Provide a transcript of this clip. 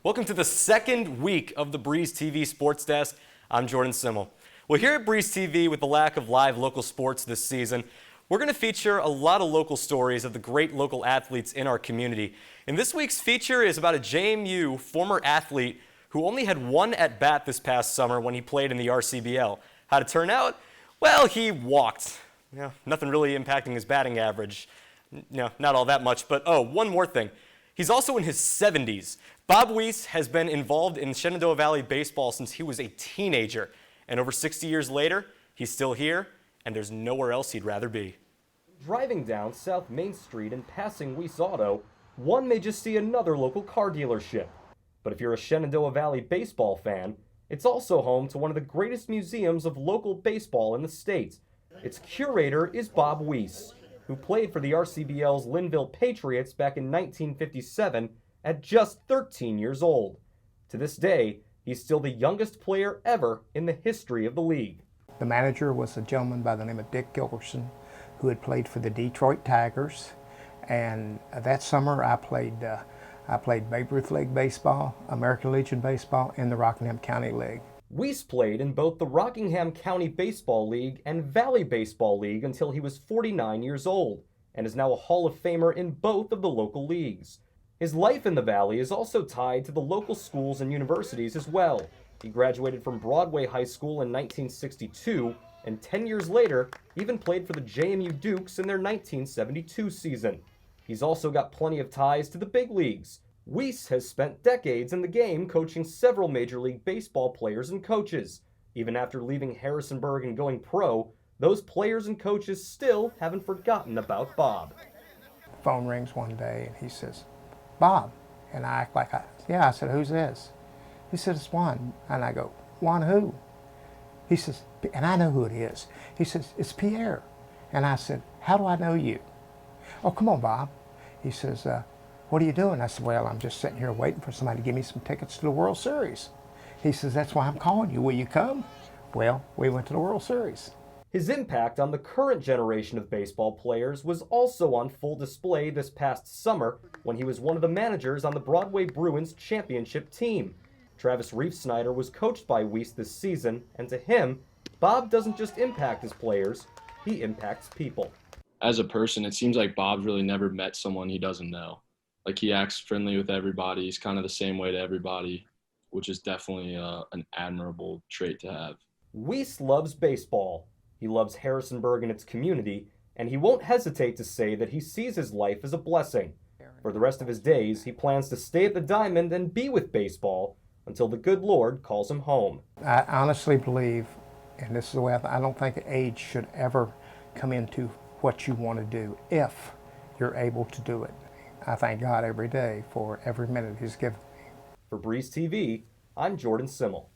Welcome to the second week of the Breeze TV Sports Desk. I'm Jordan Simmel. Well, here at Breeze TV, with the lack of live local sports this season, we're going to feature a lot of local stories of the great local athletes in our community. And this week's feature is about a JMU former athlete who only had one at-bat this past summer when he played in the RCBL. How'd it turn out? Well, he walked. Nothing really impacting his batting average. Not all that much, but one more thing. He's also in his 70s. Bob Wease has been involved in Shenandoah Valley baseball since he was a teenager. And over 60 years later, he's still here, and there's nowhere else he'd rather be. Driving down South Main Street and passing Wease Auto, one may just see another local car dealership. But if you're a Shenandoah Valley baseball fan, it's also home to one of the greatest museums of local baseball in the state. Its curator is Bob Wease, who played for the RCBL's Linville Patriots back in 1957 at just 13 years old. To this day, he's still the youngest player ever in the history of the league. The manager was a gentleman by the name of Dick Gilkerson, who had played for the Detroit Tigers. And that summer I played Babe Ruth League Baseball, American Legion Baseball, and the Rockingham County League. Wease played in both the Rockingham County Baseball League and Valley Baseball League until he was 49 years old, and is now a Hall of Famer in both of the local leagues. His life in the Valley is also tied to the local schools and universities as well. He graduated from Broadway High School in 1962, and 10 years later, even played for the JMU Dukes in their 1972 season. He's also got plenty of ties to the big leagues. Wease has spent decades in the game coaching several Major League Baseball players and coaches. Even after leaving Harrisonburg and going pro, those players and coaches still haven't forgotten about Bob. The phone rings one day and he says, "Bob." And I act like, yeah. I said, "Who's this?" He said, "It's Juan." And I go, "Juan who?" He says, and I know who it is. He says, "It's Pierre." And I said, "How do I know you?" "Oh, come on, Bob." He says, "What are you doing?" I said, "Well, I'm just sitting here waiting for somebody to give me some tickets to the World Series." He says, "That's why I'm calling you. Will you come?" Well, we went to the World Series. His impact on the current generation of baseball players was also on full display this past summer when he was one of the managers on the Broadway Bruins championship team. Travis Reef-Snyder was coached by Wease this season, and to him, Bob doesn't just impact his players, he impacts people. As a person, it seems like Bob's really never met someone he doesn't know. Like, he acts friendly with everybody. He's kind of the same way to everybody, which is definitely an admirable trait to have. Wease loves baseball. He loves Harrisonburg and its community, and he won't hesitate to say that he sees his life as a blessing. For the rest of his days, he plans to stay at the Diamond and be with baseball until the good Lord calls him home. I honestly believe, and this is the way I don't think age should ever come into what you want to do if you're able to do it. I thank God every day for every minute He's given me. For Breeze TV, I'm Jordan Simmel.